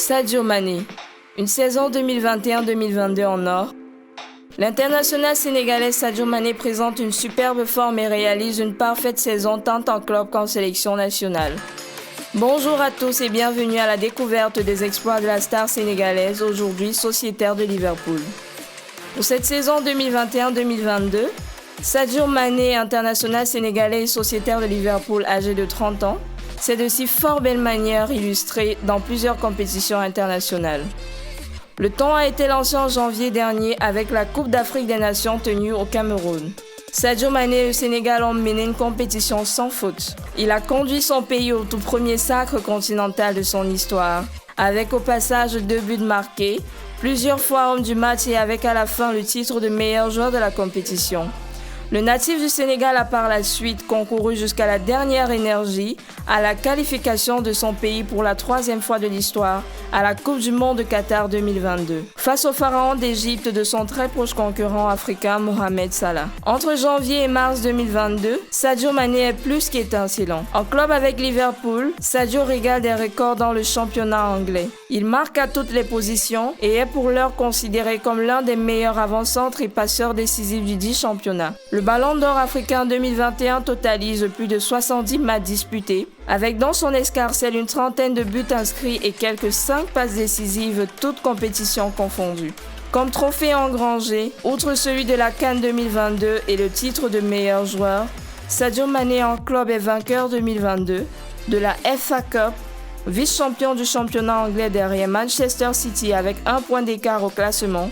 Sadio Mané, une saison 2021-2022 en or. L'international sénégalais Sadio Mané présente une superbe forme et réalise une parfaite saison tant en club qu'en sélection nationale. Bonjour à tous et bienvenue à la découverte des exploits de la star sénégalaise, aujourd'hui sociétaire de Liverpool. Pour cette saison 2021-2022, Sadio Mané, international sénégalais et sociétaire de Liverpool âgé de 30 ans, s'est de si fort belle manière illustré dans plusieurs compétitions internationales. Le ton a été lancé en janvier dernier avec la Coupe d'Afrique des Nations tenue au Cameroun. Sadio Mané et le Sénégal ont mené une compétition sans faute. Il a conduit son pays au tout premier sacre continental de son histoire, avec au passage 2 buts marqués, plusieurs fois homme du match et avec à la fin le titre de meilleur joueur de la compétition. Le natif du Sénégal a par la suite concouru jusqu'à la dernière énergie à la qualification de son pays pour la 3e fois de l'histoire à la Coupe du Monde de Qatar 2022, face au pharaon d'Égypte de son très proche concurrent africain Mohamed Salah. Entre janvier et mars 2022, Sadio Mané est plus qu'étincelant. En club avec Liverpool, Sadio régale des records dans le championnat anglais. Il marque à toutes les positions et est pour l'heure considéré comme l'un des meilleurs avant-centres et passeurs décisifs du dit championnat. Le Ballon d'Or africain 2021 totalise plus de 70 matchs disputés, avec dans son escarcelle une trentaine de buts inscrits et quelques 5 passes décisives, toutes compétitions confondues. Comme trophée engrangé, outre celui de la CAN 2022 et le titre de meilleur joueur, Sadio Mané en club est vainqueur 2022 de la FA Cup, vice-champion du championnat anglais derrière Manchester City avec 1 point d'écart au classement,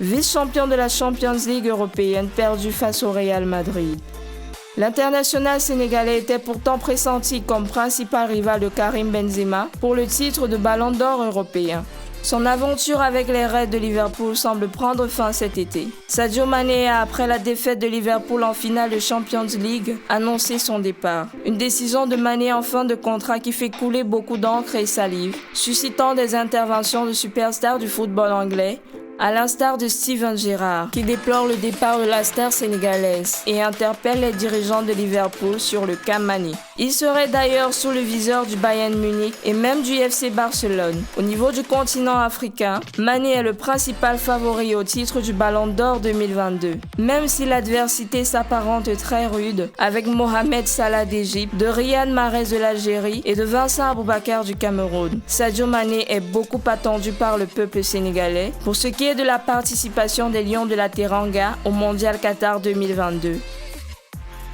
vice-champion de la Champions League européenne perdue face au Real Madrid. L'international sénégalais était pourtant pressenti comme principal rival de Karim Benzema pour le titre de Ballon d'Or européen. Son aventure avec les Reds de Liverpool semble prendre fin cet été. Sadio Mané a, après la défaite de Liverpool en finale de Champions League, annoncé son départ. Une décision de Mané en fin de contrat qui fait couler beaucoup d'encre et salive, suscitant des interventions de superstars du football anglais, à l'instar de Steven Gerrard, qui déplore le départ de la star sénégalaise et interpelle les dirigeants de Liverpool sur le cas Mané. Il serait d'ailleurs sous le viseur du Bayern Munich et même du FC Barcelone. Au niveau du continent africain, Mané est le principal favori au titre du Ballon d'Or 2022. Même si l'adversité s'apparente très rude, avec Mohamed Salah d'Égypte, de Riyad Mahrez de l'Algérie et de Vincent Aboubakar du Cameroun, Sadio Mané est beaucoup attendu par le peuple sénégalais pour ce qui est de la participation des Lions de la Teranga au Mondial Qatar 2022.